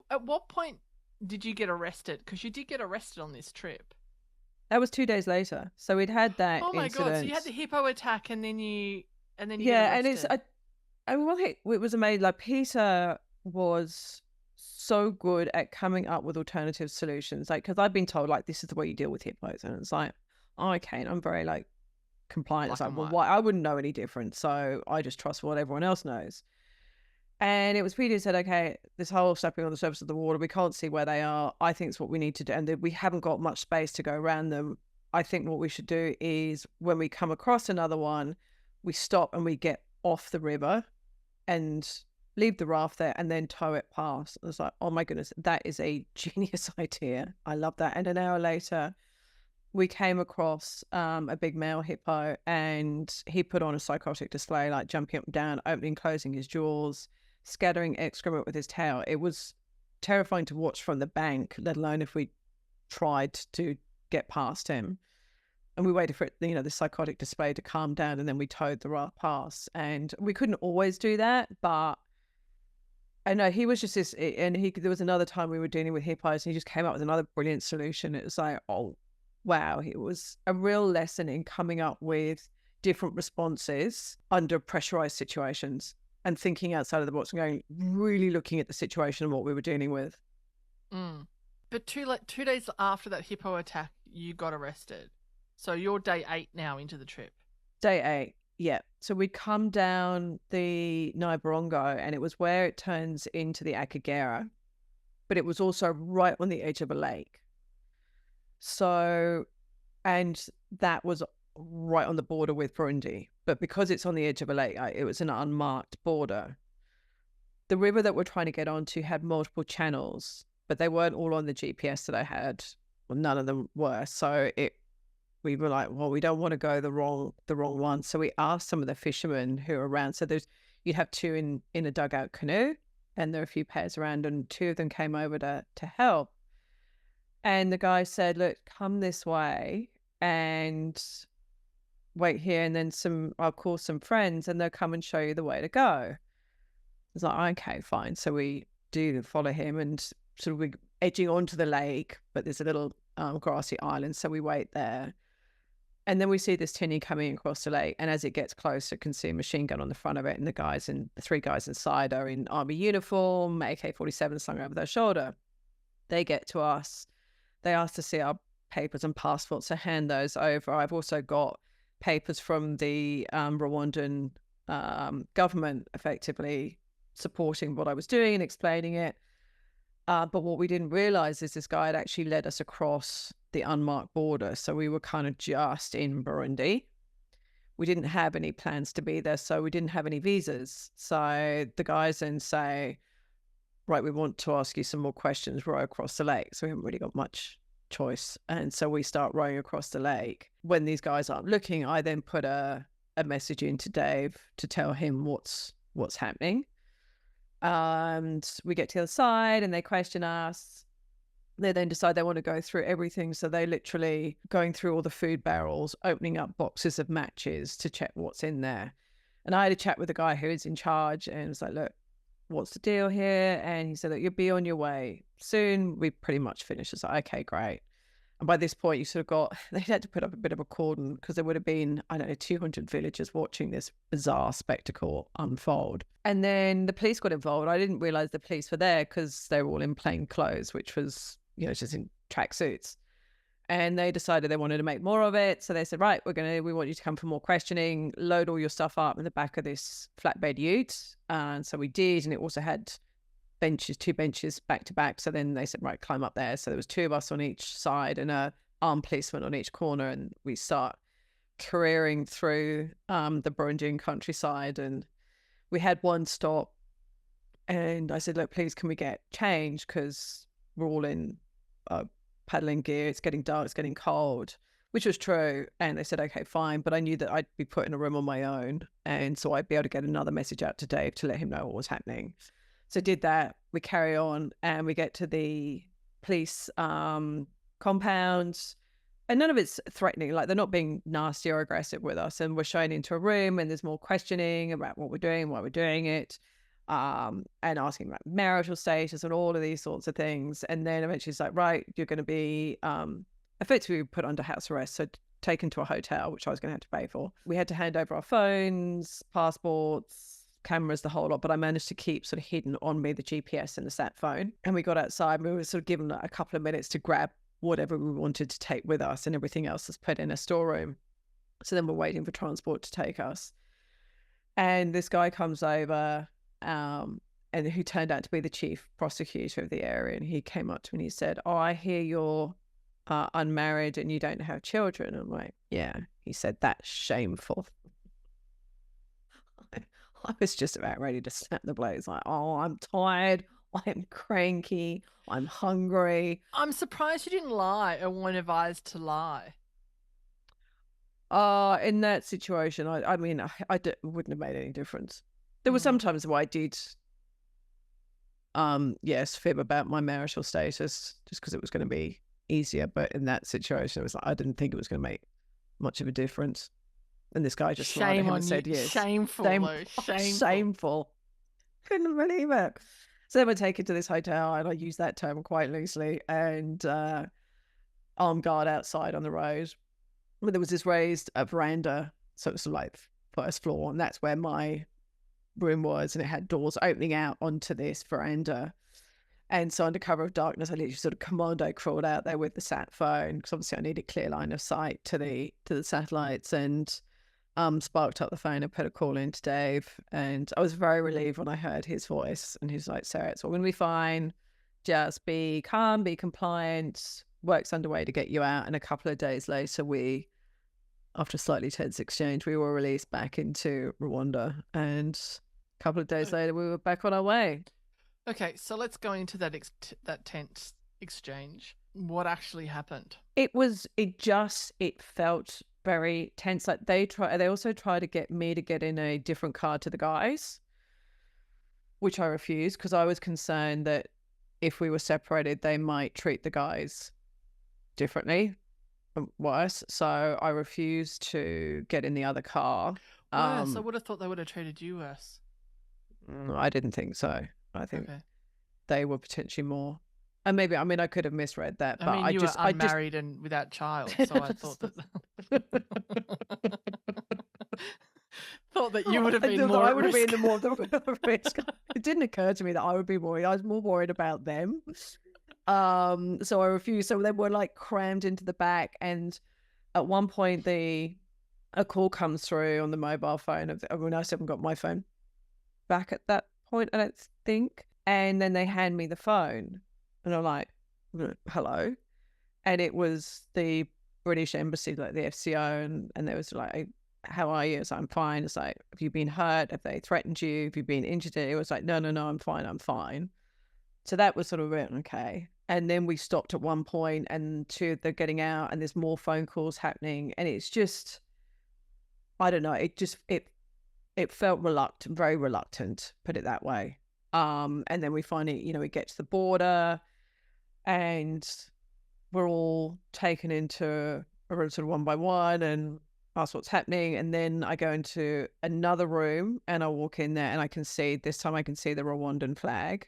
at what point did you get arrested? Because you did get arrested on this trip. That was 2 days later. So we'd had that Oh my god! So you had the incident. hippo attack, and then you get Yeah, and arrested. I mean, one thing it was amazing. Like Peter was so good at coming up with alternative solutions. Like, because I've been told like this is the way you deal with hippos, and it's like, oh, okay, and I'm very like compliant. It's Black like, and well, white. why? I wouldn't know any different, so I just trust what everyone else knows. And it was Peter who said, okay, this whole stepping on the surface of the water, we can't see where they are. I think it's what we need to do, and we haven't got much space to go around them. I think what we should do is when we come across another one, we stop and we get off the river and leave the raft there and then tow it past. I was like, oh my goodness, that is a genius idea. I love that. And an hour later, we came across a big male hippo and he put on a psychotic display, like jumping up and down, opening, closing his jaws, scattering excrement with his tail. It was terrifying to watch from the bank, let alone if we tried to get past him. And we waited for it, the psychotic display to calm down, and then we towed the raft past. And we couldn't always do that, but I know he was just this. And there was another time we were dealing with hippos, and he just came up with another brilliant solution. It was like, oh wow, it was a real lesson in coming up with different responses under pressurized situations and thinking outside of the box and going really looking at the situation and what we were dealing with. Mm. But 2 days after that hippo attack, you got arrested. So you're day 8 now into the trip. Day 8, yeah. So we'd come down the Naibarongo and it was where it turns into the Akagera, but it was also right on the edge of a lake. So, and that was right on the border with Burundi. But because it's on the edge of a lake, it was an unmarked border. The river that we're trying to get onto had multiple channels, but they weren't all on the GPS that I had. Well, none of them were. So we were like, well, we don't want to go the wrong one. So we asked some of the fishermen who are around. So you'd have two in a dugout canoe, and there are a few pairs around, and two of them came over to help. And the guy said, look, come this way and wait here, and then I'll call some friends and they'll come and show you the way to go. It's like, okay, fine. So we do follow him and sort of we're edging onto the lake, but there's a little grassy island. So we wait there. And then we see this tinny coming across the lake. And as it gets closer, you can see a machine gun on the front of it. And the 3 guys inside are in army uniform, AK-47 slung over their shoulder. They get to us. They ask to see our papers and passports, to hand those over. I've also got papers from the Rwandan government effectively supporting what I was doing and explaining it. But what we didn't realize is this guy had actually led us across the unmarked border. So we were kind of just in Burundi. We didn't have any plans to be there, so we didn't have any visas. So the guys then say, right, we want to ask you some more questions, row across the lake. So we haven't really got much choice. And so we start rowing across the lake. When these guys aren't looking, I then put a message into Dave to tell him what's happening. And we get to the other side and they question us. They then decide they want to go through everything. So they literally going through all the food barrels, opening up boxes of matches to check what's in there. And I had a chat with the guy who is in charge and was like, look, what's the deal here? And he said that you'll be on your way soon. We pretty much finished. It's like, okay, great. And by this point, you sort of they had to put up a bit of a cordon because there would have been, I don't know, 200 villagers watching this bizarre spectacle unfold. And then the police got involved. I didn't realize the police were there because they were all in plain clothes, which was, just in tracksuits. And they decided they wanted to make more of it. So they said, right, we want you to come for more questioning, load all your stuff up in the back of this flatbed ute. And so we did. And it also had 2 benches back to back. So then they said, right, climb up there. So there was 2 of us on each side and a armed policeman on each corner. And we start careering through the Burundian countryside. And we had one stop. And I said, look, please, can we get change? Because we're all in paddling gear. It's getting dark. It's getting cold, which was true. And they said, okay, fine. But I knew that I'd be put in a room on my own. And so I'd be able to get another message out to Dave to let him know what was happening. So did that. We carry on and we get to the police compound. And none of it's threatening. Like they're not being nasty or aggressive with us. And we're shown into a room and there's more questioning about what we're doing, why we're doing it. and asking about marital status and all of these sorts of things. And then eventually it's like, right, you're going to be effectively put under house arrest, so taken to a hotel, which I was going to have to pay for. We had to hand over our phones, passports, cameras, the whole lot, but I managed to keep sort of hidden on me the GPS and the sat phone. And we got outside and we were sort of given a couple of minutes to grab whatever we wanted to take with us, and everything else was put in a storeroom. So then we're waiting for transport to take us. And this guy comes over, and who turned out to be the chief prosecutor of the area. And he came up to me and he said, "Oh, I hear you're unmarried and you don't have children." I'm like, "Yeah." He said, "That's shameful." I was just about ready to snap the blows. Like, "Oh, I'm tired. I'm cranky. I'm hungry." I'm surprised you didn't lie or weren't advised to lie. In that situation, I mean, wouldn't have made any difference. There were some times where I did, yes, fib about my marital status just because it was going to be easier. But in that situation, it was like, I didn't think it was going to make much of a difference. And this guy just smiled at him and said, "Yes." Shameful, though. Shameful. Shameful. Couldn't believe it. So then we're taken to this hotel, and I use that term quite loosely, and armed guard outside on the road. But there was this raised veranda, so it was like first floor, and that's where my room was, and it had doors opening out onto this veranda. And so under cover of darkness, I literally sort of commando crawled out there with the sat phone, because obviously I needed clear line of sight to the satellites, and sparked up the phone and put a call into Dave. And I was very relieved when I heard his voice, and he's like, "Sarah, it's all going to be fine. Just be calm, be compliant. Work's underway to get you out." And a couple of days later, after a slightly tense exchange, we were released back into Rwanda. And a couple of days later, we were back on our way. Okay, so let's go into that tense exchange. What actually happened? It felt very tense. Like they also tried to get me to get in a different car to the guys, which I refused because I was concerned that if we were separated, they might treat the guys differently, worse. So I refused to get in the other car. Worse? I would have thought they would have treated you worse. I didn't think so. I think they were potentially more. And maybe, I mean, I could have misread that. But I mean, you were unmarried and without child, so I thought that thought that you would have been more. I would have been the more risk. It didn't occur to me that I would be worried. I was more worried about them. So I refused. So they were like crammed into the back, and at one point a call comes through on the mobile phone of when I still haven't got my phone back at that point, I don't think. And then they hand me the phone, and I'm like, "Hello," and it was the British Embassy, like the FCO, and they was like, "How are you?" So I'm fine. It's like, "Have you been hurt? Have they threatened you? Have you been injured?" It was like, no, I'm fine. So that was sort of okay. And then we stopped at one point, and they're getting out, and there's more phone calls happening, and it's just, I don't know. It felt reluctant, very reluctant, put it that way. And then we finally, we get to the border, and we're all taken into a room sort of one by one and ask what's happening. And then I go into another room and I walk in there, and this time I can see the Rwandan flag.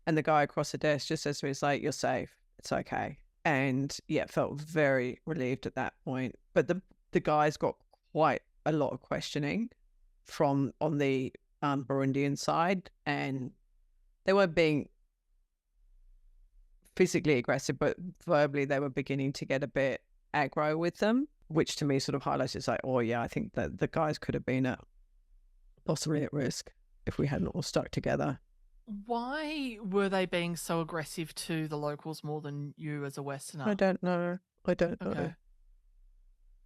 And the guy across the desk just says to me, he's like, "You're safe. It's okay." And yeah, felt very relieved at that point. But the guys got quite a lot of questioning on the Burundian side, and they weren't being physically aggressive, but verbally they were beginning to get a bit aggro with them, which to me sort of highlights, it's like, oh yeah, I think that the guys could have been possibly at risk if we hadn't all stuck together. Why were they being so aggressive to the locals more than you as a Westerner? I don't know. Okay.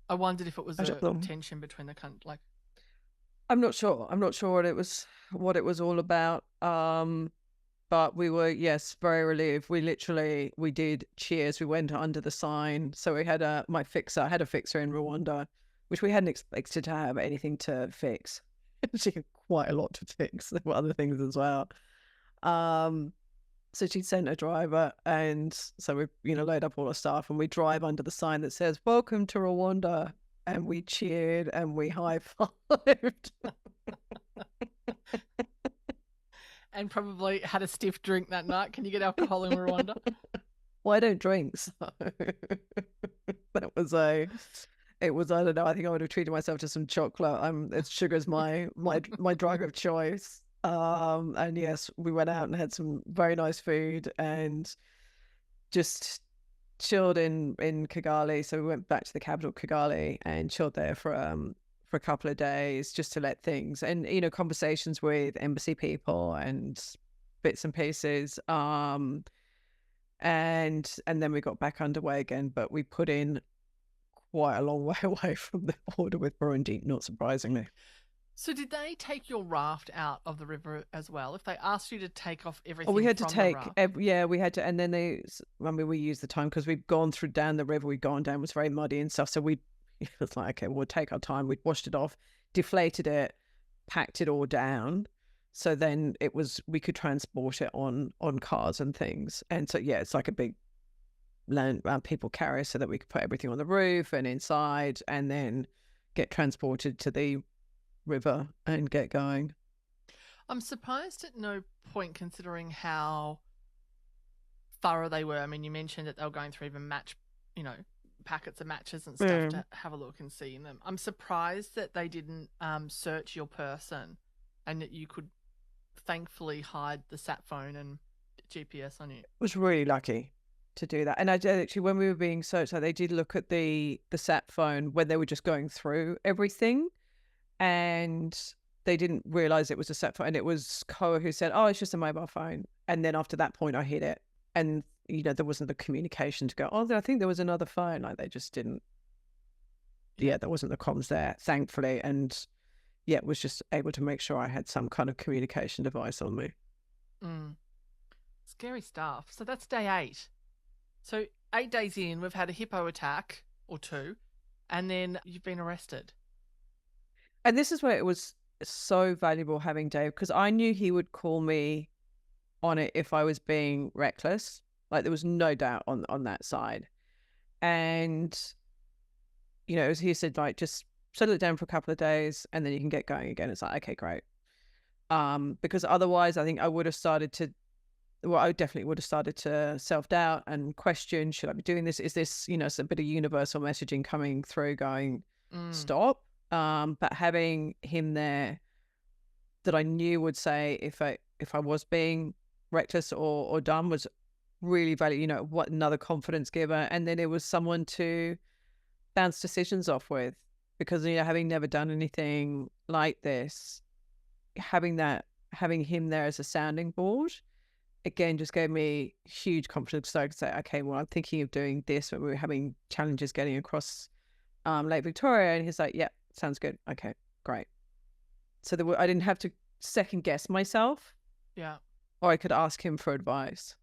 I wondered if it was a tension between the countries. Like, I'm not sure. What it was all about. But we were, yes, very relieved. We did cheers. We went under the sign. So we had I had a fixer in Rwanda, which we hadn't expected to have anything to fix. She had quite a lot to fix. There were other things as well. So she sent a driver, and so we, load up all our stuff, and we drive under the sign that says, "Welcome to Rwanda," and we cheered and we high-fived. And probably had a stiff drink that night. Can you get alcohol in Rwanda? Well, I don't drink, so that was it was, I don't know, I think I would have treated myself to some chocolate. It's sugar's my drug of choice. And yes, we went out and had some very nice food and just chilled in Kigali. So we went back to the capital, Kigali, and chilled there for a couple of days just to let things and conversations with embassy people and bits and pieces. And then we got back underway again, but we put in quite a long way away from the border with Burundi, not surprisingly. So did they take your raft out of the river as well? If they asked you to take off Oh, we everything had to from the take, raft? yeah, we had to, and then I mean, we used the time because we'd gone through down the river, we'd gone down, it was very muddy and stuff. So it was like, okay, we'll take our time. We'd washed it off, deflated it, packed it all down. So then we could transport it on cars and things. And so, yeah, it's like a big land people carrier so that we could put everything on the roof and inside and then get transported to the river and get going. I'm surprised at no point considering how thorough they were. I mean, you mentioned that they were going through even packets of matches and stuff to have a look and see in them. I'm surprised that they didn't search your person and that you could thankfully hide the sat phone and GPS on you. Was really lucky to do that. And I did actually, when we were being searched, they did look at the sat phone when they were just going through everything, and they didn't realize it was a sat phone. And it was Koa who said, "Oh, it's just a mobile phone." And then after that point, I hit it, and there wasn't the communication to go, "Oh, I think there was another phone." Like they just didn't. Yeah, there wasn't the comms there, thankfully, and yeah, was just able to make sure I had some kind of communication device on me. Scary stuff. So that's day 8. So 8 days in, we've had a hippo attack or 2, and then you've been arrested. And this is where it was so valuable having Dave, because I knew he would call me on it if I was being reckless. Like there was no doubt on that side. And, as he said, like, just settle it down for a couple of days and then you can get going again. It's like, okay, great. Because otherwise I think I definitely would have started to self-doubt and question, should I be doing this? Is this, a bit of universal messaging coming through going, stop? But having him there that I knew would say if I was being reckless or dumb was really valuable, what another confidence giver. And then it was someone to bounce decisions off with, because, having never done anything like this, having him there as a sounding board, again, just gave me huge confidence. So I could say, okay, well, I'm thinking of doing this when we were having challenges getting across Lake Victoria. And he's like, yeah, sounds good. Okay, great. So I didn't have to second guess myself. Yeah. Or I could ask him for advice.